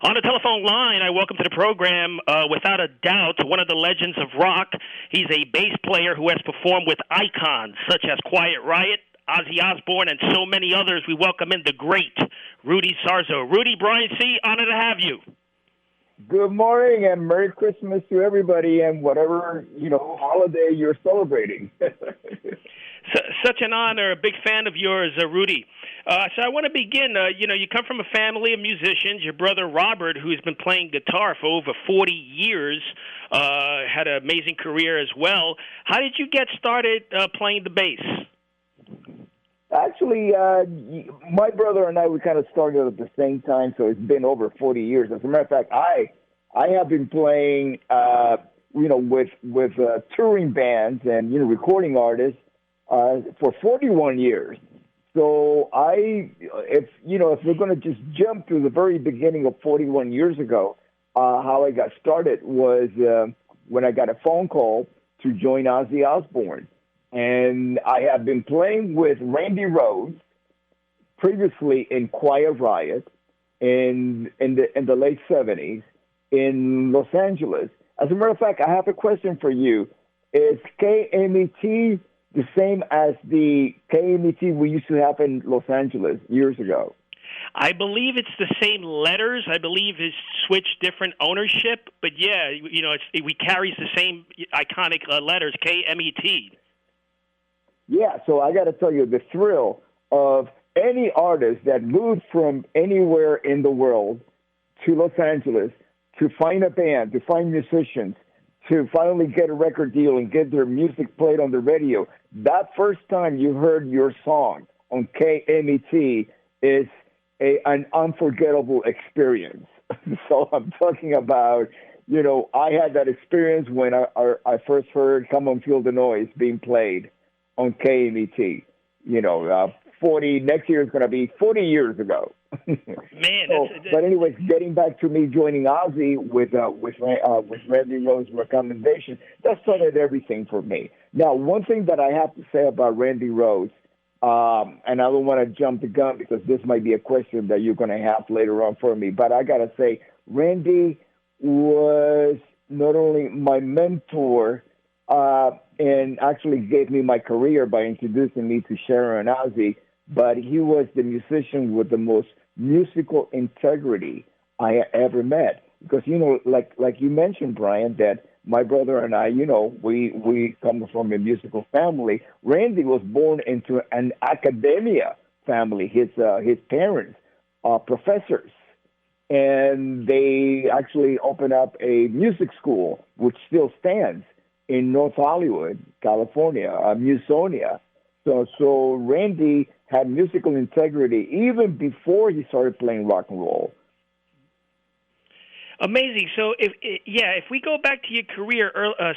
On the telephone line, I welcome to the program, without a doubt, one of the legends of rock. He's a bass player who has performed with icons such as Quiet Riot, Ozzy Osbourne, and so many others. We welcome in the great Rudy Sarzo. Rudy, Brian C., honored to have you. Good morning and Merry Christmas to everybody and whatever, holiday you're celebrating. Such an honor. A big fan of yours, Rudy. So I want to begin. You come from a family of musicians. Your brother Robert, who's been playing guitar for over 40 years, had an amazing career as well. How did you get started playing the bass? Actually, my brother and I, we kind of started at the same time, so it's been over 40 years. As a matter of fact, I have been playing, with touring bands and, recording artists for 41 years. So if we're going to just jump to the very beginning of 41 years ago, how I got started was when I got a phone call to join Ozzy Osbourne. And I have been playing with Randy Rhoads previously in Quiet Riot in the late 70s in Los Angeles. As a matter of fact, I have a question for you. Is KMET the same as the KMET we used to have in Los Angeles years ago? I believe it's the same letters. I believe it's switched different ownership. But, yeah, we carries the same iconic letters, KMET. Yeah, so I got to tell you, the thrill of any artist that moved from anywhere in the world to Los Angeles to find a band, to find musicians, to finally get a record deal and get their music played on the radio, that first time you heard your song on KMET is an unforgettable experience. So I'm talking about, I had that experience when I first heard Come On Feel the Noise being played on KMET. Next year is going to be 40 years ago. Man, but anyways, getting back to me joining Ozzy with Randy Rhoads' recommendation, that started everything for me. Now, one thing that I have to say about Randy Rhoads, and I don't want to jump the gun because this might be a question that you're going to have later on for me, but I got to say, Randy was not only my mentor, and actually gave me my career by introducing me to Sharon and Ozzy, but he was the musician with the most musical integrity I ever met. Because, like you mentioned, Brian, that my brother and I, we come from a musical family. Randy was born into an academia family. His parents are professors. And they actually opened up a music school, which still stands in North Hollywood, California, Musonia. So Randy had musical integrity even before he started playing rock and roll. Amazing. So, if we go back to your career,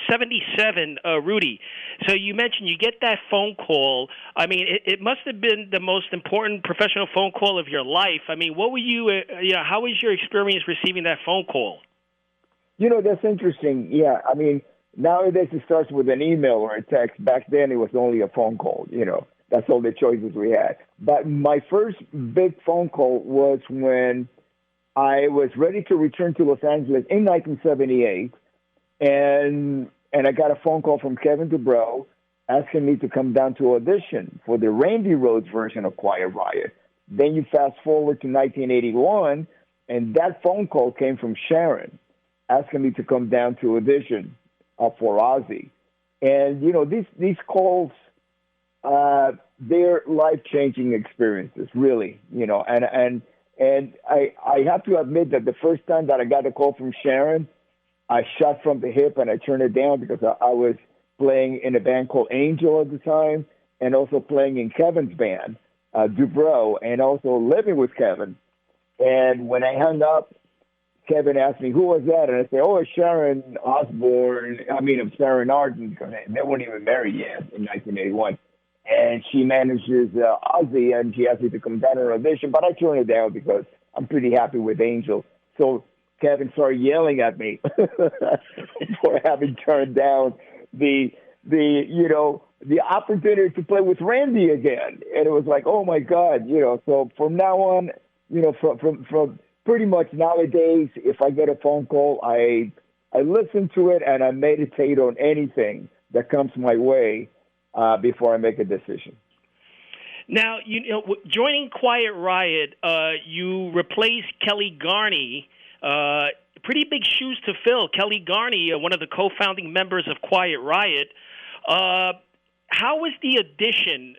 77, Rudy, so you mentioned you get that phone call. I mean, it must have been the most important professional phone call of your life. I mean, what were you, how was your experience receiving that phone call? That's interesting. Yeah, I mean, nowadays it starts with an email or a text. Back then it was only a phone call, That's all the choices we had. But my first big phone call was when I was ready to return to Los Angeles in 1978, and I got a phone call from Kevin DuBrow asking me to come down to audition for the Randy Rhoads version of Quiet Riot. Then you fast forward to 1981, and that phone call came from Sharon asking me to come down to audition for Ozzy. And, these calls, they're life-changing experiences, really, and I have to admit that the first time that I got a call from Sharon, I shot from the hip and I turned it down because I was playing in a band called Angel at the time and also playing in Kevin's band, DuBrow, and also living with Kevin. And when I hung up, Kevin asked me, who was that? And I said, it's Sharon Sharon Arden, because they weren't even married yet in 1981. And she manages Ozzy, and she asked me to come down and audition, but I turned it down because I'm pretty happy with Angel. So Kevin started yelling at me for having turned down the opportunity to play with Randy again. And it was like, oh my God, so from now on, from pretty much nowadays, if I get a phone call, I listen to it and I meditate on anything that comes my way before I make a decision. Now, joining Quiet Riot, you replaced Kelly Garney. Pretty big shoes to fill. Kelly Garney, one of the co-founding members of Quiet Riot. How was the audition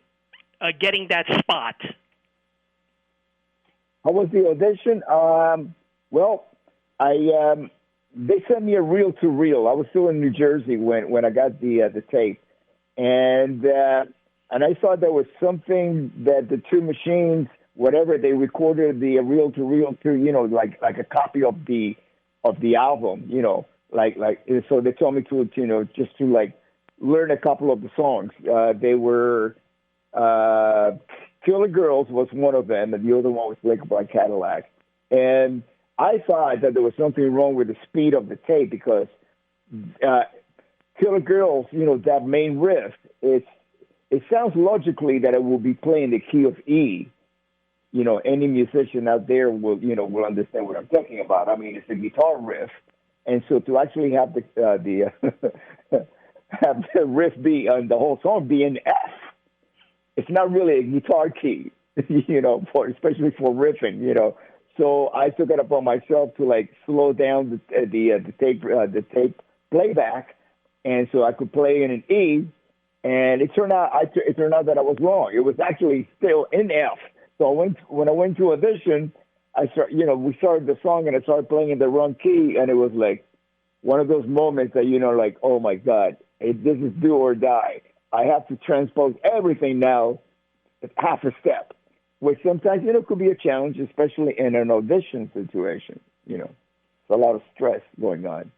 getting that spot? How was the audition? Well, they sent me a reel-to-reel. I was still in New Jersey when I got the tape, and I saw there was something that the two machines, whatever, they recorded the reel-to-reel to, like a copy of the album, so they told me to, just to like learn a couple of the songs. They were Killer Girls was one of them, and the other one was Licked by Cadillac. And I thought that there was something wrong with the speed of the tape because Killer Girls, that main riff, it sounds logically that it will be playing the key of E. Any musician out there will understand what I'm talking about. I mean, it's a guitar riff, and so to actually have the have the riff be on the whole song be in F, it's not really a guitar key, especially for riffing, So I took it upon myself to like slow down the tape playback, and so I could play in an E. And it turned out that I was wrong. It was actually still in F. So when I went to audition, we started the song and I started playing in the wrong key, and it was like one of those moments that like, oh my God, this is do or die. I have to transpose everything now, half a step, which sometimes could be a challenge, especially in an audition situation. It's a lot of stress going on.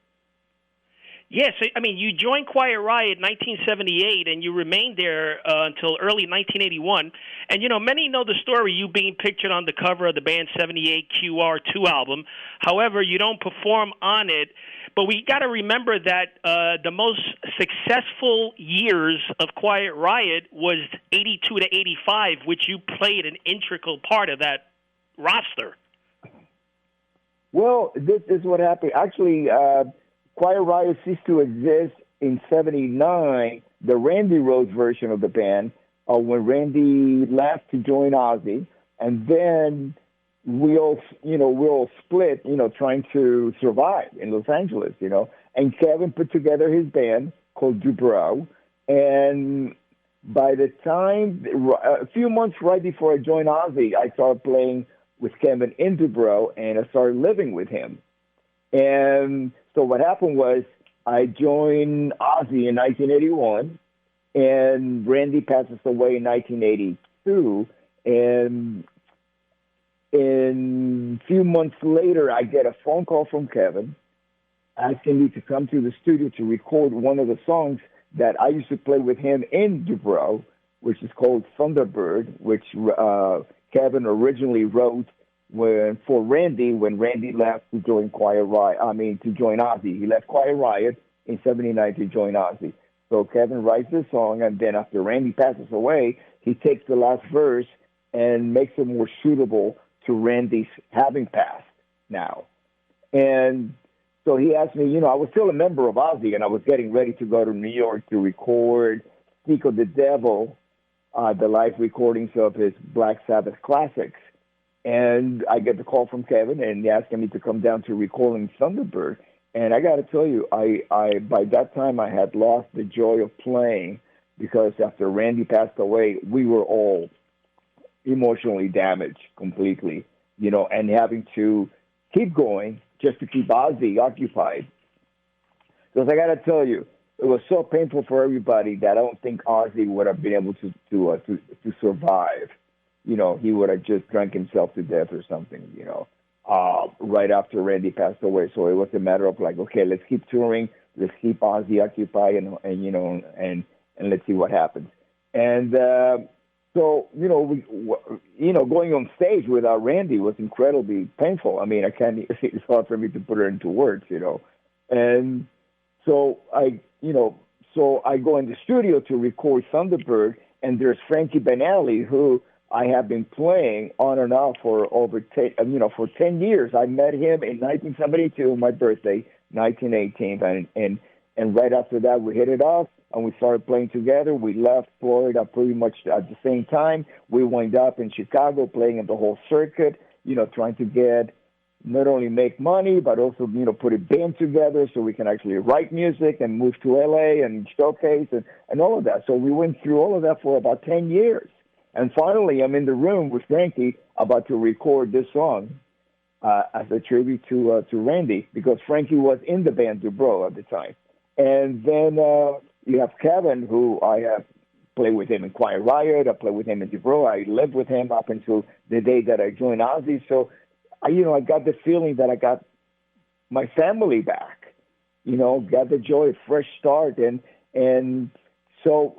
Yes, I mean, you joined Quiet Riot in 1978, and you remained there until early 1981. And, many know the story, you being pictured on the cover of the band's 78 QR2 album. However, you don't perform on it. But we got to remember that the most successful years of Quiet Riot was 82 to 85, which you played an integral part of that roster. Well, this is what happened. Actually, Quiet Riot ceased to exist in 79, the Randy Rhoads version of the band, when Randy left to join Ozzy. And then we all split, trying to survive in Los Angeles, And Kevin put together his band called Dubrow. And by the time, a few months right before I joined Ozzy, I started playing with Kevin in Dubrow, and I started living with him. And so what happened was I joined Ozzy in 1981, and Randy passes away in 1982. And a few months later, I get a phone call from Kevin asking me to come to the studio to record one of the songs that I used to play with him in Dubrow, which is called Thunderbird, which Kevin originally wrote for Randy when Randy left to join to join Ozzy. He left Quiet Riot in 79 to join Ozzy. So Kevin writes this song, and then after Randy passes away, he takes the last verse and makes it more suitable to Randy's having passed now. And so he asked me, I was still a member of Ozzy, and I was getting ready to go to New York to record Speak of the Devil, the live recordings of his Black Sabbath classics. And I get the call from Kevin, and he asked me to come down to recording Thunderbird. And I got to tell you, I by that time I had lost the joy of playing because after Randy passed away, we were all emotionally damaged completely, and having to keep going just to keep Ozzy occupied. Because I got to tell you, it was so painful for everybody that I don't think Ozzy would have been able to survive. He would have just drank himself to death or something, right after Randy passed away. So it was a matter of like, okay, let's keep touring, let's keep Ozzy occupied, and let's see what happens. And so going on stage without Randy was incredibly painful. I mean, it's hard for me to put it into words, And so I go in the studio to record Thunderbird, and there's Frankie Benali, who I have been playing on and off for over 10 years. I met him in 1972, my birthday, 1918, and right after that we hit it off and we started playing together. We left Florida pretty much at the same time. We wound up in Chicago playing in the whole circuit, trying to get not only make money, but also, put a band together so we can actually write music and move to LA and showcase and all of that. So we went through all of that for about 10 years. And finally, I'm in the room with Frankie about to record this song as a tribute to Randy, because Frankie was in the band Dubrow at the time. And then you have Kevin, who I have played with him in Quiet Riot. I played with him in Dubrow. I lived with him up until the day that I joined Ozzy. So, I got the feeling that I got my family back, got the joy of fresh start. And so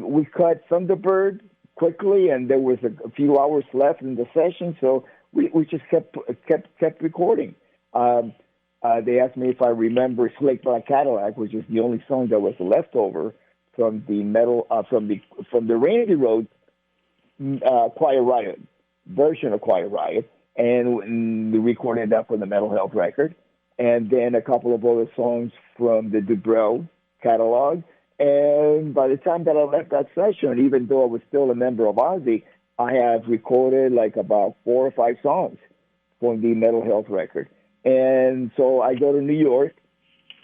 we cut Thunderbird quickly, and there was a few hours left in the session, so we just kept recording. They asked me if I remember "Slick Black Cadillac," which is the only song that was left over from the from the Randy Rhoads Quiet Riot version of Quiet Riot, and we recorded that for the Mental Health record, and then a couple of other songs from the Dubrow catalog. And by the time that I left that session, even though I was still a member of Ozzy, I have recorded like about 4 or 5 songs for the Mental Health record. And so I go to New York,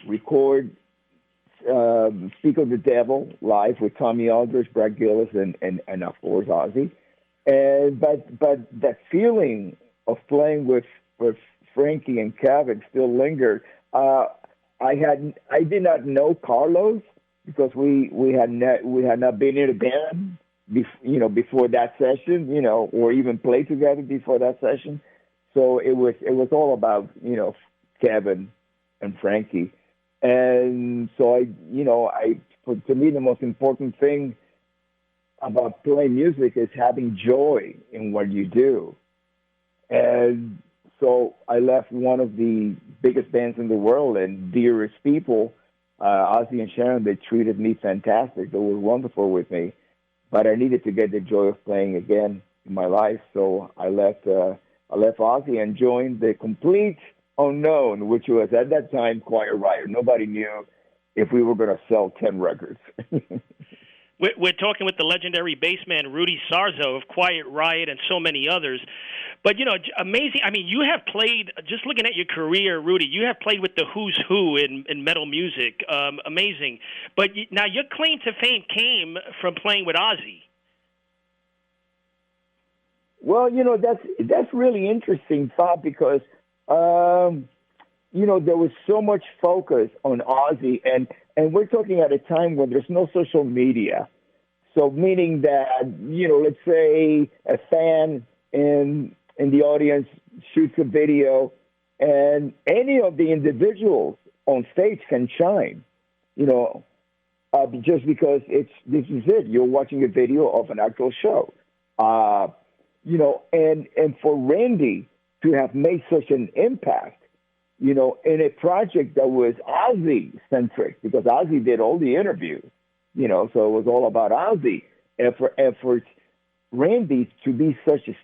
record Speak of the Devil live with Tommy Aldridge, Brad Gillis, and of course Ozzy. But that feeling of playing with Frankie and Kevin still lingered. I did not know Carlos, because we had not been in a band, before that session, or even played together before that session. So it was all about, Kevin and Frankie. And so to me, the most important thing about playing music is having joy in what you do. And so I left one of the biggest bands in the world and dearest people, Ozzy and Sharon. They treated me fantastic. They were wonderful with me. But I needed to get the joy of playing again in my life. So I left Ozzy and joined the complete unknown, which was at that time Quiet Riot. Nobody knew if we were going to sell 10 records. We're talking with the legendary bassman Rudy Sarzo of Quiet Riot and so many others. But, amazing. I mean, you have played, just looking at your career, Rudy, you have played with the who's who in metal music. Amazing. But now your claim to fame came from playing with Ozzy. Well, that's really interesting thought, because, there was so much focus on Ozzy, and we're talking at a time when there's no social media. So meaning that, let's say a fan in the audience shoots a video, and any of the individuals on stage can shine, just because this is it. You're watching a video of an actual show. And for Randy to have made such an impact, in a project that was Ozzy-centric, because Ozzy did all the interviews, so it was all about Ozzy. And for Randy to be such a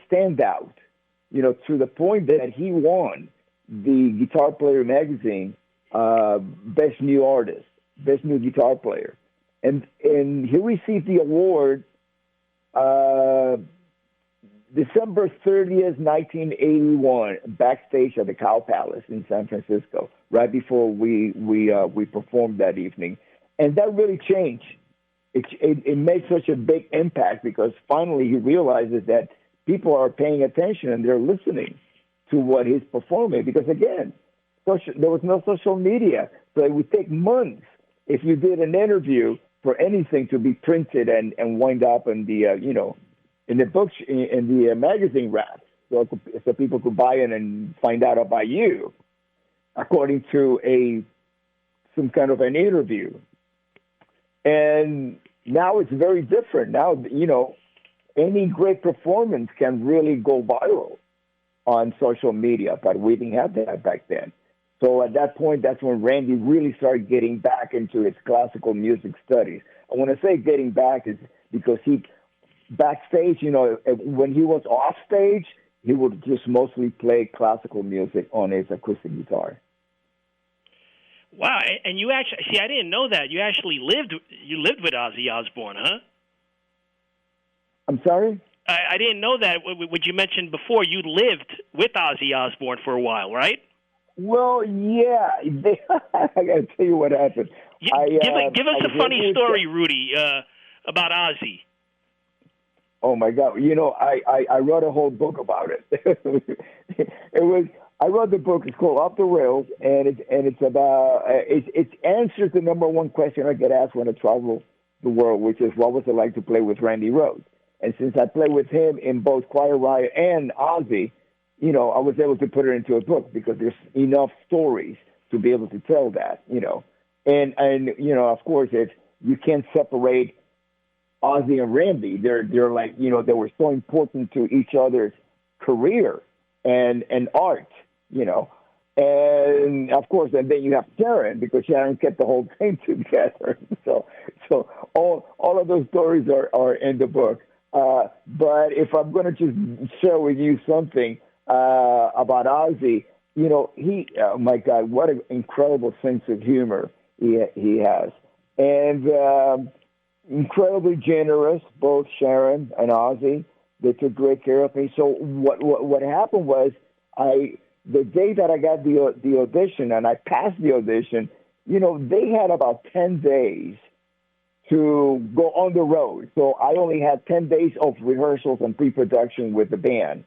standout, to the point that he won the Guitar Player magazine Best New Artist, Best New Guitar Player. And he received the award December 30th, 1981, backstage at the Cow Palace in San Francisco, right before we performed that evening. And that really changed. It made such a big impact, because finally he realizes that people are paying attention and they're listening to what he's performing. Because again, there was no social media, so it would take months if you did an interview for anything to be printed and wind up in the in the books, in the magazine wraps, so people could buy it and find out about you, according to some kind of an interview. And now it's very different. Now, any great performance can really go viral on social media, but we didn't have that back then. So at that point, that's when Randy really started getting back into his classical music studies. And when I say getting back, is because he backstage, when he was off stage, he would just mostly play classical music on his acoustic guitar. Wow, and you actually see, I didn't know that. You actually lived with Ozzy Osbourne, huh? I'm sorry? I didn't know that. What you mentioned before, you lived with Ozzy Osbourne for a while, right? Well, yeah. I got to tell you what happened. Give us a funny story, Rudy, about Ozzy. Oh my God! I wrote a whole book about it. I wrote the book. It's called Off the Rails, and it's about it answers the number one question I get asked when I travel the world, which is what was it like to play with Randy Rhoads? And since I played with him in both Quiet Riot and Ozzy, I was able to put it into a book because there's enough stories to be able to tell that, And of course, you can't separate Ozzy and Randy. They're like, they were so important to each other's career and art, And of course, and then you have Sharon, because Sharon kept the whole thing together. So all of those stories are in the book. But if I'm going to just share with you something about Ozzy, oh my God, what an incredible sense of humor he has. And incredibly generous, both Sharon and Ozzy. They took great care of me. So what happened was, the day that I got the audition and I passed the audition, they had about 10 days to go on the road. So I only had 10 days of rehearsals and pre-production with the band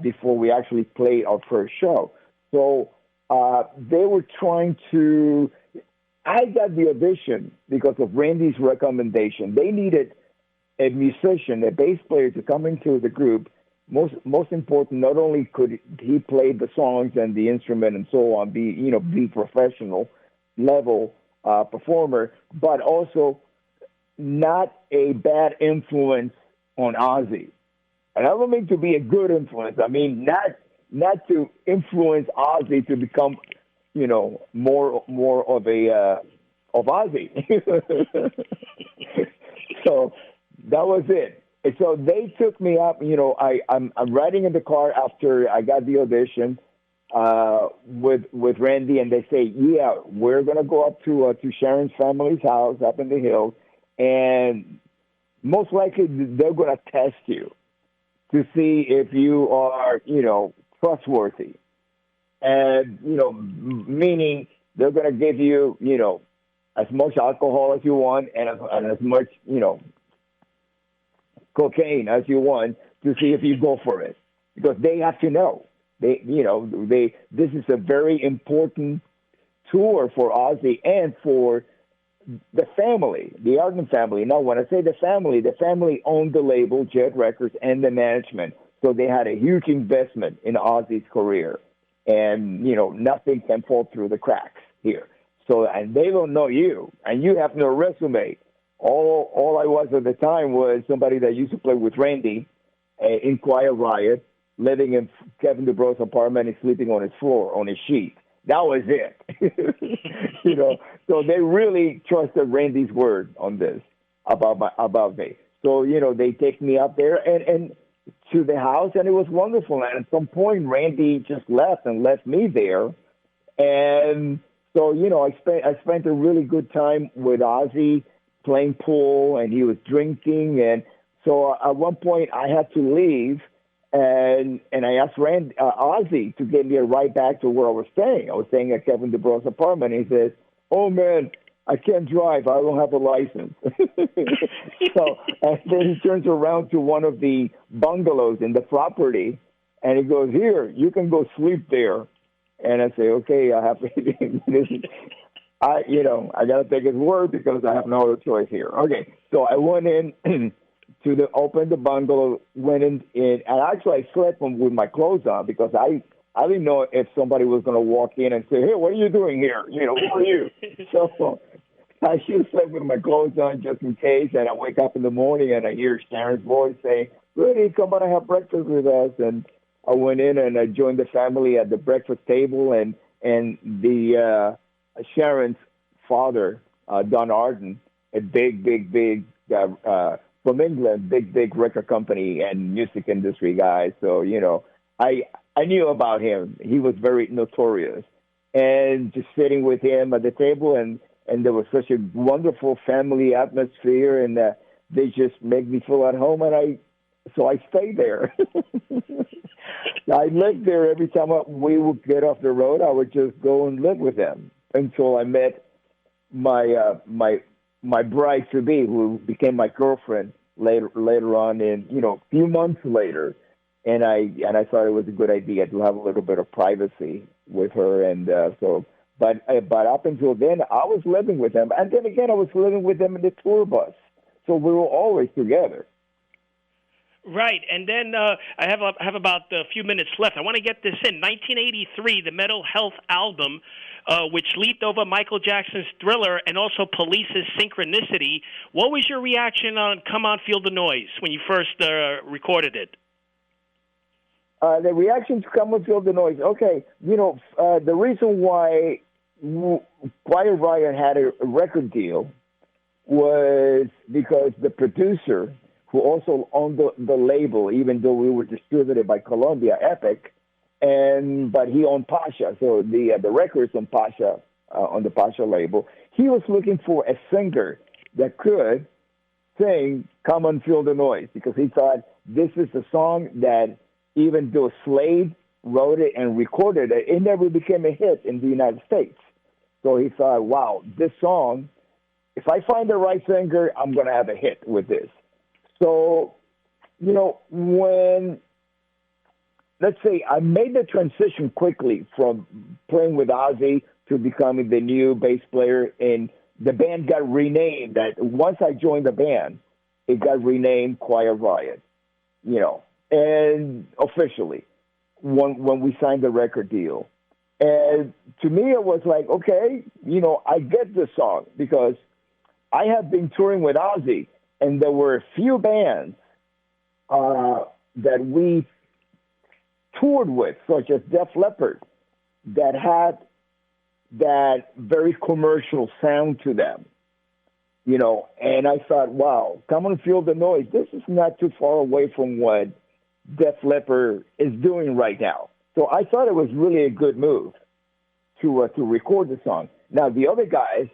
before we actually played our first show. So they were trying to... I got the audition because of Randy's recommendation. They needed a musician, a bass player, to come into the group. Most important, not only could he play the songs and the instrument and so on, be professional level performer, but also not a bad influence on Ozzy. And I don't mean to be a good influence. I mean not to influence Ozzy to become, more of Ozzy. So that was it. And so they took me up. I'm riding in the car after I got the audition with Randy, and they say, "Yeah, we're gonna go up to Sharon's family's house up in the hills, and most likely they're gonna test you to see if you are, trustworthy, and meaning they're gonna give you, as much alcohol as you want and as much, cocaine as you want to see if you go for it, because they have to know. This is a very important tour for Ozzy and for the family, the Arden family. Now, when I say the family owned the label, Jet Records, and the management, so they had a huge investment in Ozzy's career, and nothing can fall through the cracks here. So, and they don't know you, and you have no resume. All I was at the time was somebody that used to play with Randy in Quiet Riot, living in Kevin DuBrose's apartment and sleeping on his floor, on his sheet. That was it. So they really trusted Randy's word on this about me. So, they take me up there and to the house, and it was wonderful. And at some point, Randy just left me there. And so, I spent a really good time with Ozzy, playing pool, and he was drinking. And so at one point I had to leave, and I asked Ozzy to get me a ride back to where I was staying. I was staying at Kevin DuBrose's apartment. And he says, "Oh man, I can't drive. I don't have a license." So, and then he turns around to one of the bungalows in the property, and he goes, "Here, you can go sleep there." And I say, "Okay, I have to." I got to take his word because I have no other choice here. Okay, so I went in opened the bungalow, went in, and actually I slept with my clothes on because I didn't know if somebody was going to walk in and say, "Hey, what are you doing here? Who are you?" So I should have slept with my clothes on just in case, and I wake up in the morning and I hear Sharon's voice saying, "Rudy, come on and have breakfast with us." And I went in and I joined the family at the breakfast table, and the Sharon's father, Don Arden, a big from England, big record company and music industry guy. So I knew about him. He was very notorious, and just sitting with him at the table, and there was such a wonderful family atmosphere, and they just made me feel at home, and I stayed there. I lived there every time we would get off the road. I would just go and live with them until I met my bride to be, who became my girlfriend later on, in a few months later, and I thought it was a good idea to have a little bit of privacy with her, and but up until then I was living with them, and then again I was living with them in the tour bus, so we were always together. Right, and then I have about a few minutes left. I want to get this in. 1983, the Mental Health album, which leaped over Michael Jackson's Thriller and also Police's Synchronicity. What was your reaction on Come On, Feel the Noise when you first recorded it? The reaction to Come On, Feel the Noise. Okay, the reason why Quiet Riot had a record deal was because the producer, who also owned the label, even though we were distributed by Columbia, Epic, but he owned Pasha, so the records on Pasha, on the Pasha label. He was looking for a singer that could sing "Come On, Feel the Noise," because he thought this is a song that, even though Slade wrote it and recorded it, it never became a hit in the United States. So he thought, wow, this song, if I find the right singer, I'm going to have a hit with this. So, when, let's say, I made the transition quickly from playing with Ozzy to becoming the new bass player, and the band got renamed. That once I joined the band, it got renamed Quiet Riot, and officially when we signed the record deal. And to me, it was like, okay, I get this song because I have been touring with Ozzy. And there were a few bands that we toured with, such as Def Leppard, that had that very commercial sound to them, And I thought, wow, Come On, Feel the Noise. This is not too far away from what Def Leppard is doing right now. So I thought it was really a good move to record the song. Now, the other guys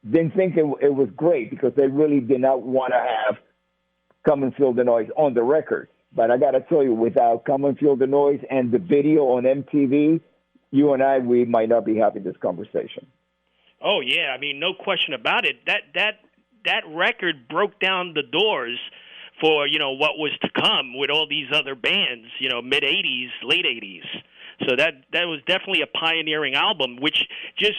didn't think it was great because they really did not want to have Come and Feel the Noise on the record. But I got to tell you, without Come and Feel the Noise and the video on MTV, you and I, we might not be having this conversation. Oh, yeah. I mean, no question about it. That record broke down the doors for, what was to come with all these other bands, mid-'80s, late 80s. So that was definitely a pioneering album, which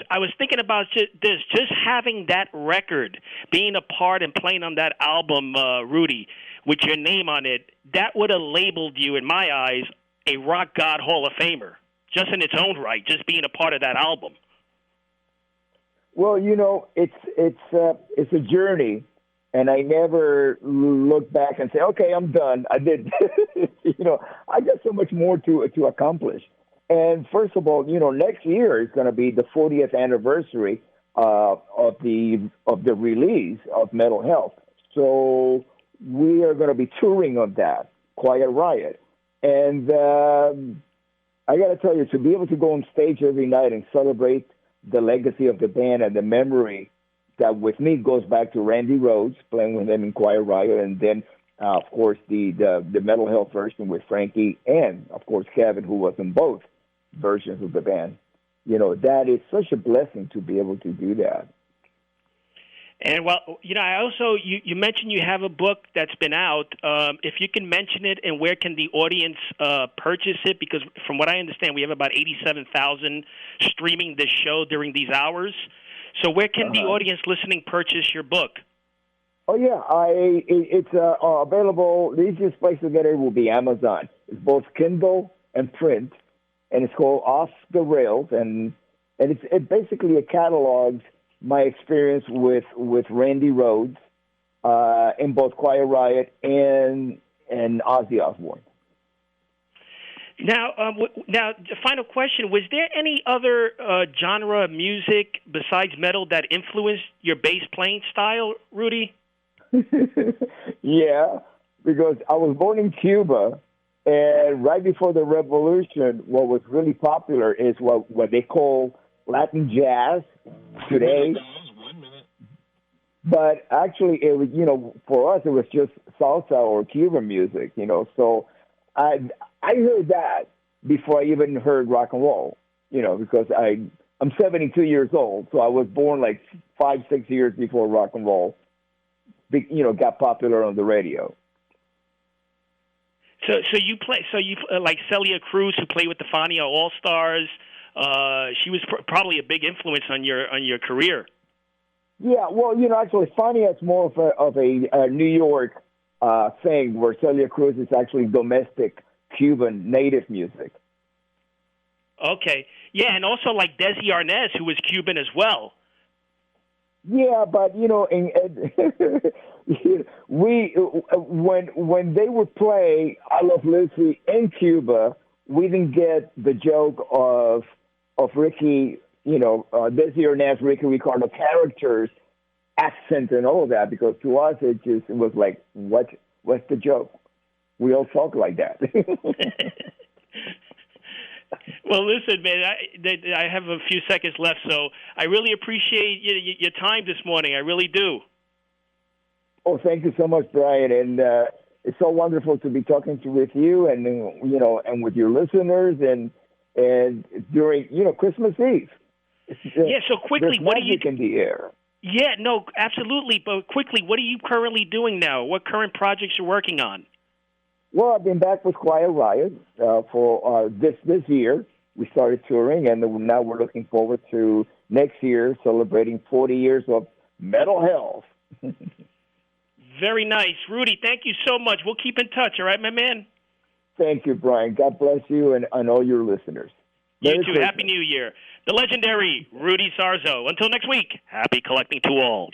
I was thinking about just having that record, being a part and playing on that album, Rudy, with your name on it, that would have labeled you, in my eyes, a rock god Hall of Famer, just in its own right, just being a part of that album. Well, it's a journey, and I never look back and say, okay, I'm done. I did, I got so much more to accomplish. And first of all, next year is going to be the 40th anniversary of the release of Mental Health. So we are going to be touring on that, Quiet Riot. And I got to tell you, to be able to go on stage every night and celebrate the legacy of the band and the memory that with me goes back to Randy Rhoads, playing with them in Quiet Riot, and then, of course, the Mental Health version with Frankie and, of course, Kevin, who was in both versions of the band. That is such a blessing to be able to do that. And, well, I also, you mentioned you have a book that's been out. If you can mention it, and where can the audience purchase it? Because from what I understand, we have about 87,000 streaming this show during these hours. So where can the audience listening purchase your book? Oh, yeah. It's available. The easiest place to get it will be Amazon. It's both Kindle and print, and it's called Off the Rails, and it basically catalogs my experience with Randy Rhoads in both Quiet Riot and Ozzy Osbourne. Now, the final question, was there any other genre of music besides metal that influenced your bass playing style, Rudy? Yeah, because I was born in Cuba, and right before the revolution, what was really popular is what they call Latin jazz today. But actually, it was, for us, it was just salsa or Cuban music, So I heard that before I even heard rock and roll, because I'm 72 years old, so I was born like 5, 6 years before rock and roll, got popular on the radio. So you play. So you like Celia Cruz, who played with the Fania All Stars. She was probably a big influence on your career. Yeah, well, actually, Fania is more of a New York thing, where Celia Cruz is actually domestic Cuban native music. Okay, yeah, and also like Desi Arnaz, who was Cuban as well. Yeah, but when they would play "I Love Lucy" in Cuba, we didn't get the joke of Ricky, Desi Arnaz, Ricky Ricardo characters, accent and all of that, because to us it was like, what's the joke? We all talk like that. Well, listen, man, I have a few seconds left, so I really appreciate your time this morning. I really do. Oh, thank you so much, Brian, and it's so wonderful to be talking with you, and and with your listeners, and during Christmas Eve. Yeah. So quickly, what do you in the air? Yeah, no, absolutely. But quickly, what are you currently doing now? What current projects you're working on? Well, I've been back with Quiet Riot for this year. We started touring, and now we're looking forward to next year celebrating 40 years of Metal Health. Very nice. Rudy, thank you so much. We'll keep in touch, all right, my man? Thank you, Brian. God bless you and all your listeners. You too. Christmas. Happy New Year. The legendary Rudy Sarzo. Until next week, happy collecting to all.